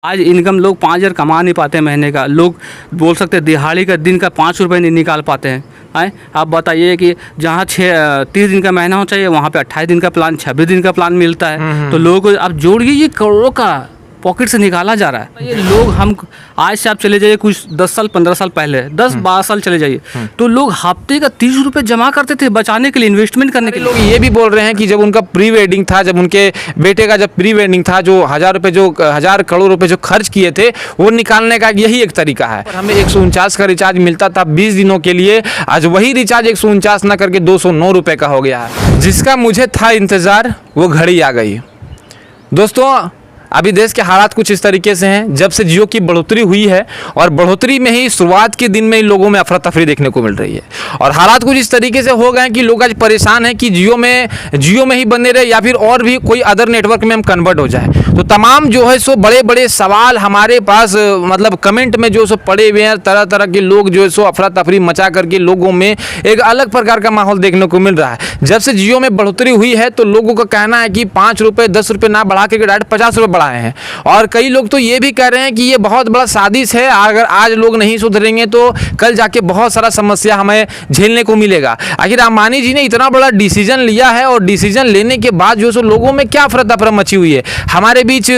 आज इनकम लोग 5,000 कमा नहीं पाते हैं महीने का। लोग बोल सकते हैं दिहाड़ी का दिन का 5 रुपये नहीं निकाल पाते हैं। आप बताइए कि जहाँ 30 दिन का महीना हो चाहिए वहाँ पे 28 दिन का प्लान, 26 दिन का प्लान मिलता है। तो लोगों को आप जोड़िए, ये करोड़ों का पॉकेट से निकाला जा रहा है। ये लोग हम आज से आप चले जाइए कुछ 10 साल 15 साल पहले, 10-12 साल चले जाइए, तो लोग हफ्ते का 30 रुपये जमा करते थे बचाने के लिए, इन्वेस्टमेंट करने के लिए। लोग ये भी बोल रहे हैं कि जब उनका प्री वेडिंग था, जब उनके बेटे का जब प्री वेडिंग था, जो 1000 करोड़ रुपए जो खर्च किए थे, वो निकालने का यही एक तरीका है। हमें 149 का रिचार्ज मिलता था 20 दिनों के लिए, आज वही रिचार्ज 149 ना करके 209 रुपये का हो गया है। जिसका मुझे था इंतजार, वो घड़ी आ गई। दोस्तों, अभी देश के हालात कुछ इस तरीके से हैं, जब से जियो की बढ़ोतरी हुई है और बढ़ोतरी में ही शुरुआत के दिन में ही लोगों में अफरा तफरी देखने को मिल रही है और हालात कुछ इस तरीके से हो गए हैं कि लोग आज परेशान हैं कि जियो में ही बने रहे या फिर और भी कोई अदर नेटवर्क में हम कन्वर्ट हो जाए। तो तमाम जो है सो बड़े बड़े सवाल हमारे पास मतलब कमेंट में जो सो पड़े हुए हैं। तरह तरह के लोग जो है सो अफरा तफरी मचा करके लोगों में एक अलग प्रकार का माहौल देखने को मिल रहा है। जब से जियो में बढ़ोतरी हुई है तो लोगों का कहना है कि 5 रुपये 10 रुपये ना बढ़ा के डायरेक्ट 50 रुपये बढ़ाए हैं और कई लोग तो ये भी कह रहे हैं कि ये बहुत बड़ा साजिश है। अगर आज लोग नहीं सुधरेंगे तो कल जाके बहुत सारा समस्या हमें झेलने को मिलेगा। आखिर अंबानी जी ने इतना बड़ा डिसीजन लिया है और डिसीजन लेने के बाद जो सो लोगों में क्या अफरा तफरा मची हुई है। हमारे बीच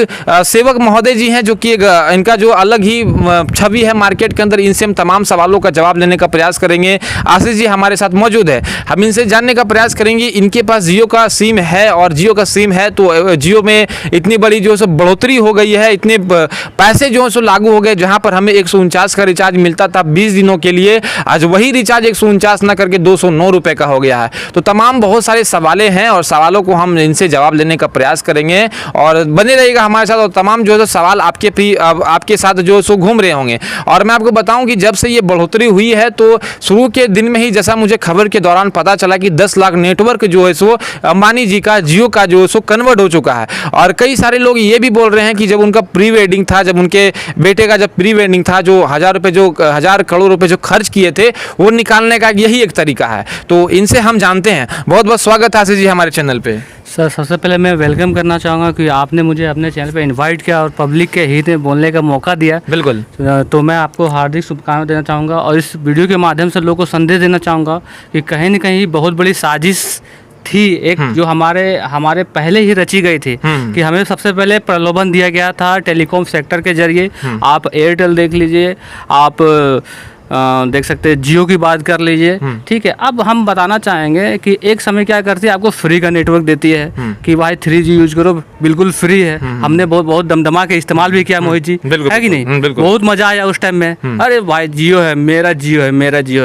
सेवक महोदय जी हैं, जो कि इनका जो अलग ही छवि है मार्केट के अंदर। इनसे हम तमाम सवालों का जवाब लेने का प्रयास करेंगे। आशीष जी हमारे साथ मौजूद है, हम इनसे जानने का प्रयास करेंगे। इनके पास जियो का सिम है और जियो का सिम है तो जियो में इतनी बड़ी जो सो बढ़ोतरी हो गई है, इतने पैसे जो सो लागू हो गए। जहां पर हमें 149 का रिचार्ज मिलता था 20 दिनों के लिए, आज वही रिचार्ज 149 ना करके 209 रुपये का हो गया है। तो तमाम बहुत सारे सवालें हैं और सवालों को हम इनसे जवाब लेने का प्रयास करेंगे और बने रहिएगा हमारे साथ। और तमाम जो है सवाल आपके साथ जो सो घूम रहे होंगे। और मैं आपको बताऊं कि जब से ये बढ़ोतरी हुई है तो शुरू के दिन में ही जैसा मुझे खबर के दौरान पता चला कि 10 लाख नेटवर्क जो है सो अंबानी जी का जियो का जो सो कन्वर्ट हो चुका है। और कई सारे लोग ये भी बोल रहे हैं कि जब उनका प्री वेडिंग था, जब उनके बेटे का जब प्री वेडिंग था, जो 1000 करोड़ रुपए जो खर्च किए थे, वो निकालने का यही एक तरीका है। तो इनसे हम जानते हैं। बहुत बहुत स्वागत है आशीष जी हमारे चैनल पे। सर, सबसे पहले मैं वेलकम करना चाहूँगा कि आपने मुझे अपने चैनल पे इनवाइट किया और पब्लिक के हित में बोलने का मौका दिया। बिल्कुल। तो मैं आपको हार्दिक शुभकामनाएं देना चाहूँगा और इस वीडियो के माध्यम से लोगों को संदेश देना चाहूँगा कि कहीं न कहीं बहुत बड़ी साजिश थी एक, जो हमारे पहले ही रची गई थी कि हमें सबसे पहले प्रलोभन दिया गया था टेलीकॉम सेक्टर के जरिए। आप एयरटेल देख लीजिए, आप देख सकते हैं जियो की बात कर लीजिए, ठीक है। अब हम बताना चाहेंगे कि एक समय क्या करती है, आपको फ्री का नेटवर्क देती है कि भाई 3G यूज करो, बिल्कुल फ्री है। हमने बहुत दमदमा के इस्तेमाल भी किया मोहित जी, है कि नहीं? बहुत मजा आया उस टाइम में। अरे भाई जियो है, मेरा जियो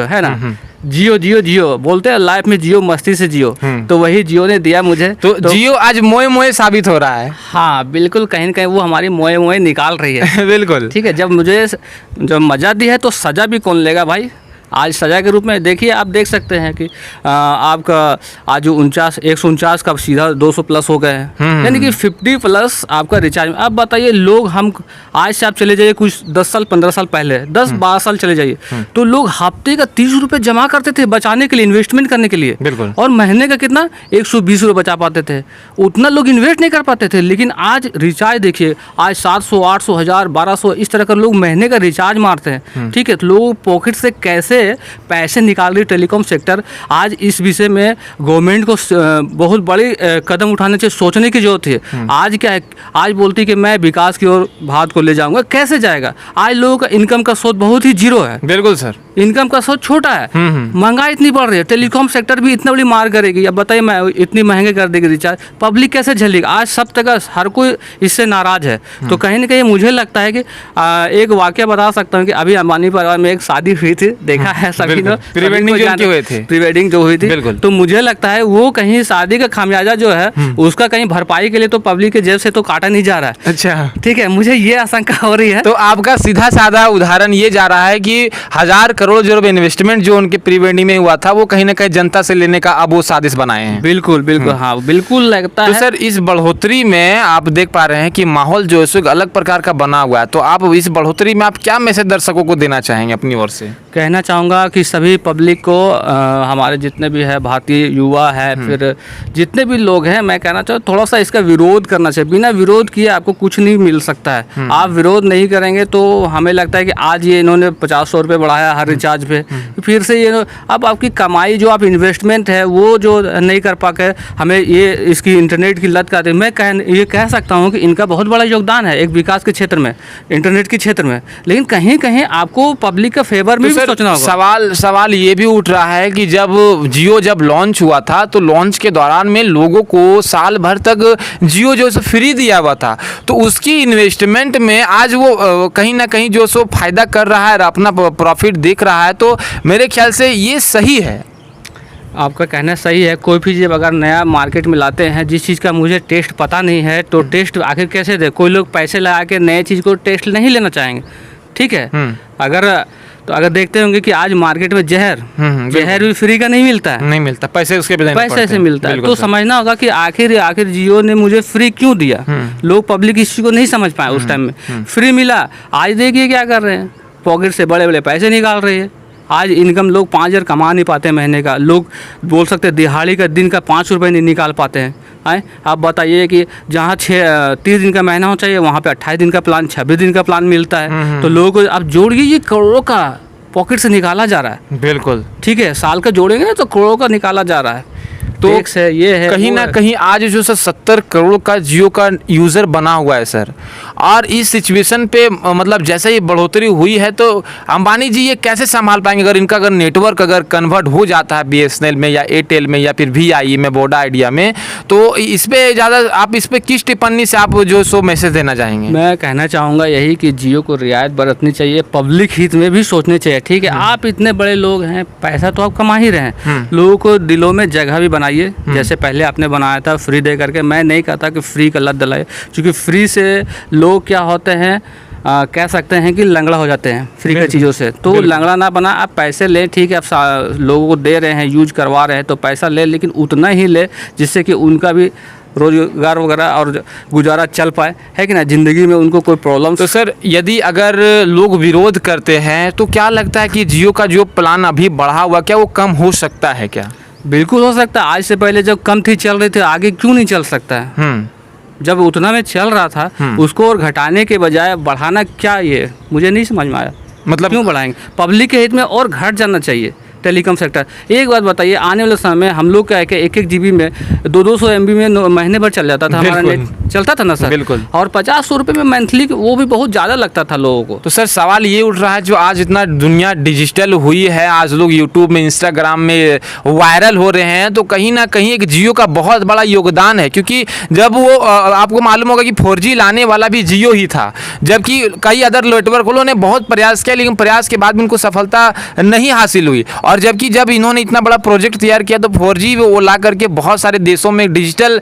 है ना, जियो बोलते हैं लाइफ में जियो, मस्ती से जियो। तो वही जियो ने दिया मुझे। तो जियो आज मोए साबित हो रहा है। हाँ बिल्कुल, कहीं न कहीं वो हमारी मोए निकाल रही है। बिल्कुल ठीक है। जब मजा दी है तो सजा भी कौन लेगा भाई। आज सजा के रूप में देखिए, आप देख सकते हैं कि आपका आज 149 का सीधा 200 प्लस हो गए हैं, यानी कि 50 प्लस आपका रिचार्ज। अब बताइए, लोग हम आज से आप चले जाइए कुछ 10 साल 15 साल पहले, 10-12 साल चले जाइए, तो लोग हफ्ते का 30 रुपये जमा करते थे बचाने के लिए, इन्वेस्टमेंट करने के लिए। बिल्कुल। और महीने का कितना 120 रुपये बचा पाते थे, उतना लोग इन्वेस्ट नहीं कर पाते थे। लेकिन आज रिचार्ज देखिए, आज 700 800 1000 1200 इस तरह का लोग महीने का रिचार्ज मारते हैं, ठीक है। तो लोग पॉकेट से कैसे पैसे निकाल रही टेलीकॉम सेक्टर, आज इस विषय में गवर्नमेंट को बहुत बड़ी कदम उठाने चाहिए, सोचने की जरूरत है। आज क्या है, आज बोलती कि मैं विकास की ओर भारत को ले जाऊंगा, कैसे जाएगा? आज लोगों का इनकम का स्रोत बहुत ही जीरो है। बिल्कुल सर, इनकम का स्रोत छोटा है, महंगाई इतनी बढ़ रही है, टेलीकॉम सेक्टर भी इतना बड़ी मार करेगी। अब बताइए, मैं इतनी महंगे कर देगी रिचार्ज, पब्लिक कैसे झेलेगी? आज सब तक हर कोई इससे नाराज है। तो कहीं ना कहीं मुझे लगता है कि एक वाकया बता सकता हूँ कि अभी अंबानी परिवार में एक शादी हुई थी, देखा है सभी ने, प्री वेडिंग जो हुई थी। तो मुझे लगता है वो कहीं शादी का खामियाजा जो है उसका कहीं भरपाई के लिए तो पब्लिक के जेब से तो काटा नहीं जा रहा है। अच्छा, ठीक है, मुझे ये आशंका हो रही है। तो आपका सीधा साधा उदाहरण ये जा रहा है कि 1000 करोड़ जो इन्वेस्टमेंट जो उनके प्री वेडिंग में हुआ था, वो कहीं ना कहीं जनता से लेने का अब वो साजिश बनाए हैं। बिल्कुल बिल्कुल, हाँ बिल्कुल लगता है। तो सर, इस बढ़ोतरी में आप देख पा रहे हैं कि माहौल जो है अलग प्रकार का बना हुआ है। तो आप इस बढ़ोतरी में आप क्या मैसेज दर्शकों को देना चाहेंगे अपनी ओर से? कहना चाहूँगा कि सभी पब्लिक को हमारे जितने भी है भारतीय युवा है, फिर जितने भी लोग हैं, मैं कहना चाहूँ थोड़ा सा इसका विरोध करना चाहिए। बिना विरोध किए आपको कुछ नहीं मिल सकता है। आप विरोध नहीं करेंगे तो हमें लगता है कि आज ये इन्होंने 50-100 रुपये बढ़ाया हर रिचार्ज पे, फिर से ये अब आपकी कमाई जो आप इन्वेस्टमेंट है वो जो नहीं कर पाके हमें ये इसकी इंटरनेट की लत का, मैं ये कह सकता हूँ कि इनका बहुत बड़ा योगदान है एक विकास के क्षेत्र में, इंटरनेट के क्षेत्र में। लेकिन कहीं कहीं आपको पब्लिक का फेवर में भी सोचना होगा। सवाल ये भी उठ रहा है कि जब जियो लॉन्च हुआ था तो लॉन्च के दौरान में लोगों को साल भर तक जियो जो सो फ्री दिया हुआ था, तो उसकी इन्वेस्टमेंट में आज वो कहीं ना कहीं जो सो फायदा कर रहा है, अपना प्रॉफिट देख रहा है, तो मेरे ख्याल से ये सही है। आपका कहना सही है। कोई भी चीज़ अगर नया मार्केट में लाते हैं, जिस चीज़ का मुझे टेस्ट पता नहीं है तो टेस्ट आखिर कैसे दे? कोई लोग पैसे लगा के नए चीज़ को टेस्ट नहीं लेना चाहेंगे, ठीक है। अगर देखते होंगे कि आज मार्केट में जहर भी फ्री का नहीं मिलता है, नहीं मिलता, पैसे उसके पैसे से मिलता है। तो समझना होगा कि आखिर जियो ने मुझे फ्री क्यों दिया। लोग पब्लिक इस चीज़ को नहीं समझ पाए उस टाइम में। फ्री मिला, आज देखिए क्या कर रहे हैं, पॉकेट से बड़े बड़े पैसे निकाल रहे हैं। आज इनकम लोग 5,000 कमा नहीं पाते महीने का, लोग बोल सकते हैं दिहाड़ी का दिन का 5 रुपये नहीं निकाल पाते हैं। आप बताइए कि जहाँ 30 दिन का महीना हो चाहिए वहाँ पे 28 दिन का प्लान, 26 दिन का प्लान मिलता है। तो लोगों को आप जोड़िए, ये करोड़ों का पॉकेट से निकाला जा रहा है। बिल्कुल ठीक है, साल का जोड़ेंगे ना तो करोड़ों का निकाला जा रहा है। तो है, ये है कहीं ना कहीं आज जो सर 70 करोड़ का जियो का यूज़र बना हुआ है सर, और इस सिचुएशन पे मतलब जैसे ये बढ़ोतरी हुई है तो अंबानी जी ये कैसे संभाल पाएंगे? अगर इनका नेटवर्क कन्वर्ट हो जाता है BSNL में या एयरटेल में या फिर VI में, वोडा आइडिया में, तो इस पे ज़्यादा आप इस पे किस टिप्पणी से आप जो सो मैसेज देना चाहेंगे? मैं कहना चाहूँगा यही कि जियो को रियायत बरतनी चाहिए, पब्लिक हित में भी सोचने चाहिए। ठीक है, आप इतने बड़े लोग हैं, पैसा तो आप कमा ही रहे हैं, लोगों को दिलों में जगह भी बनाइए। जैसे पहले आपने बनाया था फ्री दे करके, मैं नहीं कहता कि फ्री का लत दिलाए, क्योंकि फ्री से लोग क्या होते हैं, कह सकते हैं कि लंगड़ा हो जाते हैं फ्री की चीज़ों से। तो लंगड़ा ना बना, आप पैसे ले, ठीक है, आप लोगों को दे रहे हैं, यूज करवा रहे हैं तो पैसा ले, लेकिन उतना ही ले जिससे कि उनका भी रोजगार वगैरह और गुजारा चल पाए, है कि ना, ज़िंदगी में उनको कोई प्रॉब्लम। तो सर यदि अगर लोग विरोध करते हैं तो क्या लगता है कि जियो का जो प्लान अभी बढ़ा हुआ, क्या वो कम हो सकता है क्या? बिल्कुल हो सकता है। आज से पहले जब कम थी, चल रही थी, आगे क्यों नहीं चल सकता है? जब उतना में चल रहा था उसको और घटाने के बजाय बढ़ाना, क्या ये मुझे नहीं समझ में आया। मतलब क्यों बढ़ाएंगे? पब्लिक के हित में और घट जाना चाहिए टेलीकॉम सेक्टर। एक बात बताइए, आने वाले समय में हम लोग क्या है कि 1-1 GB में 200-200 MB में महीने भर चल जाता था, हमारा नेट चलता था ना सर। बिल्कुल। और 50-100 रुपये में मंथली, वो भी बहुत ज़्यादा लगता था लोगों को। तो सर सवाल ये उठ रहा है, जो आज इतना दुनिया डिजिटल हुई है, आज लोग यूट्यूब में, इंस्टाग्राम में वायरल हो रहे हैं, तो कहीं ना कहीं एक जियो का बहुत बड़ा योगदान है। क्योंकि जब वो आपको मालूम होगा कि 4G लाने वाला भी जियो ही था, जबकि कई अदर नेटवर्क वालों ने बहुत प्रयास किया, लेकिन प्रयास के बाद भी उनको सफलता नहीं हासिल हुई। और जबकि जब इन्होंने इतना बड़ा प्रोजेक्ट तैयार किया तो 4G वो ला करके बहुत सारे देशों में डिजिटल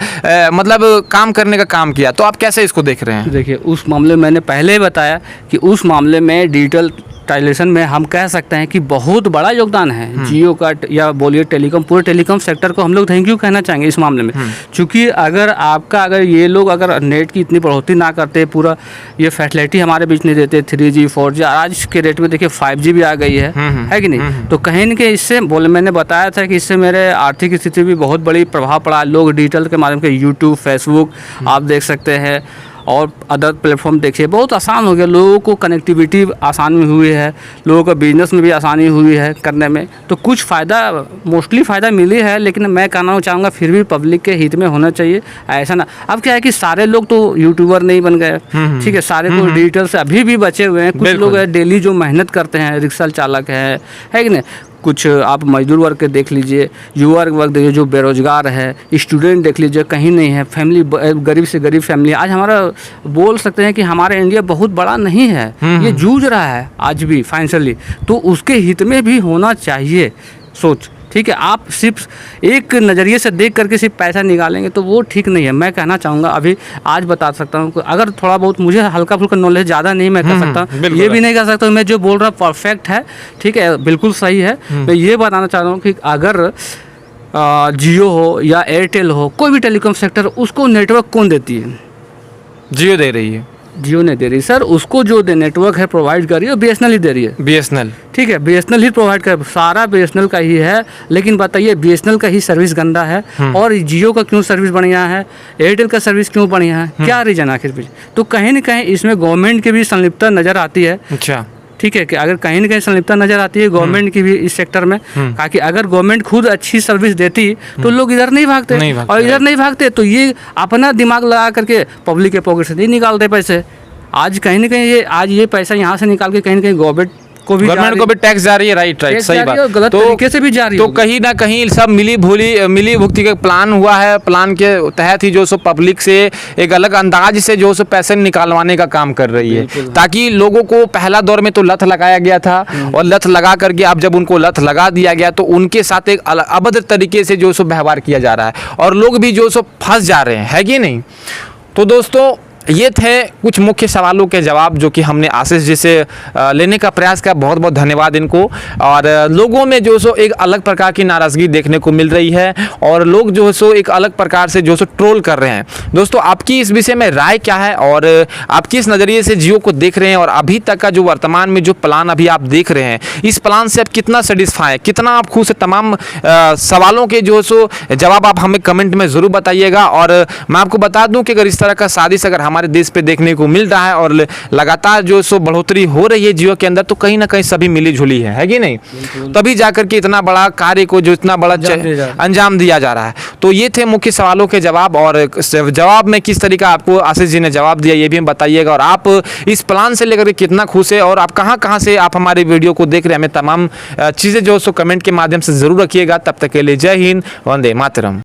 मतलब काम करने का काम किया। तो आप कैसे इसको देख रहे हैं? देखिए, उस मामले में मैंने पहले ही बताया कि उस मामले में डिजिटलाइजेशन में हम कह सकते हैं कि बहुत बड़ा योगदान है जियो का, या बोलिए टेलीकॉम, पूरे टेलीकॉम सेक्टर को हम लोग थैंक यू कहना चाहेंगे इस मामले में। क्योंकि अगर ये लोग अगर नेट की इतनी बढ़ोतरी ना करते, पूरा ये फैसिलिटी हमारे बीच नहीं देते, 3G 4G, आज के रेट में देखिए 5G भी आ गई है कि नहीं? तो कहीं न कहीं इससे मैंने बताया था कि इससे मेरे आर्थिक स्थिति भी बहुत बड़ी प्रभाव पड़ा। लोग डिजिटल के माध्यम से यूट्यूब, फेसबुक आप देख सकते हैं, और अदर प्लेटफॉर्म देखिए, बहुत आसान हो गया, लोगों को कनेक्टिविटी आसानी हुई है, लोगों को बिजनेस में भी आसानी हुई है करने में। तो कुछ फ़ायदा, मोस्टली फ़ायदा मिली है, लेकिन मैं कहना चाहूँगा फिर भी पब्लिक के हित में होना चाहिए। ऐसा ना, अब क्या है कि सारे लोग तो यूट्यूबर नहीं बन गए, ठीक है, सारे को डिजिटल से अभी भी बचे हुए हैं। कुछ लोग डेली जो मेहनत करते हैं, रिक्शा चालक है कि नहीं, कुछ आप मजदूर वर्ग के देख लीजिए, युवा वर्ग देखिए जो बेरोजगार है, स्टूडेंट देख लीजिए कहीं नहीं है, फैमिली गरीब से गरीब फैमिली। आज हमारा बोल सकते हैं कि हमारा इंडिया बहुत बड़ा नहीं है, ये जूझ रहा है आज भी फाइनेंशियली, तो उसके हित में भी होना चाहिए सोच। ठीक है, आप सिर्फ एक नज़रिए से देख करके सिर्फ पैसा निकालेंगे तो वो ठीक नहीं है। मैं कहना चाहूँगा, अभी आज बता सकता हूँ, अगर थोड़ा बहुत मुझे हल्का फुल्का नॉलेज ज़्यादा नहीं मैं कह सकता, ये भी नहीं कह सकता मैं जो बोल रहा परफेक्ट है, ठीक है, बिल्कुल सही है। मैं ये बताना चाह रहा हूँ कि अगर जियो हो या एयरटेल हो, कोई भी टेलीकॉम सेक्टर, उसको नेटवर्क कौन देती है? जियो दे रही है। जियो नहीं दे रही सर, उसको जो नेटवर्क है प्रोवाइड कर रही है BSNL ही दे रही है। BSNL, ठीक है, BSNL ही प्रोवाइड कर, सारा BSNL का ही है। लेकिन बताइए BSNL का ही सर्विस गंदा है और जियो का क्यों सर्विस बढ़िया है, एयरटेल का सर्विस क्यों बढ़िया है, क्या रीजन आखिर भी? तो कहीं ना कहीं इसमें गवर्नमेंट की भी संलिप्तता नज़र आती है। अच्छा, ठीक है, कि अगर कहीं ना कहीं संलिप्तता नजर आती है गवर्नमेंट की भी इस सेक्टर में, ताकि अगर गवर्नमेंट खुद अच्छी सर्विस देती तो लोग इधर नहीं भागते, और इधर नहीं भागते तो ये अपना दिमाग लगा करके पब्लिक के पॉकेट से नहीं निकालते पैसे। आज कहीं ना कहीं ये पैसा यहाँ से निकाल के कहीं ना कहीं गवर्नमेंट को भी टैक्स जा रही है। राइट, सही बात। गलत तरीके से भी जा रही है। तो कहीं ना कहीं सब मिली भुगती का प्लान हुआ है। प्लान के तहत ही जो सो पब्लिक से एक अलग अंदाज से जो सो पैसे निकालवाने का काम कर रही है, ताकि लोगों को पहला दौर में तो लत लगाया गया था और लत लगा करके अब जब उनको लत लगा दिया गया तो उनके साथ एक अभद्र तरीके से जो सो व्यवहार किया जा रहा है और लोग भी जो सो फंस जा रहे हैं, है कि नहीं? तो दोस्तों ये थे कुछ मुख्य सवालों के जवाब जो कि हमने आशीष जी से लेने का प्रयास किया। बहुत बहुत धन्यवाद इनको। और लोगों में जो सो एक अलग प्रकार की नाराज़गी देखने को मिल रही है और लोग जो सो एक अलग प्रकार से जो सो ट्रोल कर रहे हैं। दोस्तों आपकी इस विषय में राय क्या है और आप किस नज़रिए से जियो को देख रहे हैं और अभी तक का जो वर्तमान में जो प्लान अभी आप देख रहे हैं, इस प्लान से आप कितना सेटिस्फाई है, कितना आप खुश है? तमाम सवालों के जो सो जवाब आप हमें कमेंट में ज़रूर बताइएगा। और मैं आपको बता दूँ कि अगर इस तरह का साजिश अगर हमारे देश पे देखने को मिल रहा है और लगातार जो सो बढ़ोतरी हो रही है जियो के अंदर, तो कहीं ना कहीं सभी मिली जुली है कि नहीं? तभी जाकर के इतना बड़ा कार्य को जो इतना बड़ा अंजाम दिया जा रहा है। तो ये थे मुख्य सवालों के जवाब और जवाब में किस तरीका आपको आशीष जी ने जवाब दिया ये भी हम बताइएगा। और आप इस प्लान से लेकर कितना खुश है और आप कहाँ से आप हमारे वीडियो को देख रहे हैं, हमें तमाम चीज़ें जो सो कमेंट के माध्यम से जरूर रखिएगा। तब तक के लिए जय हिंद, वंदे मातरम।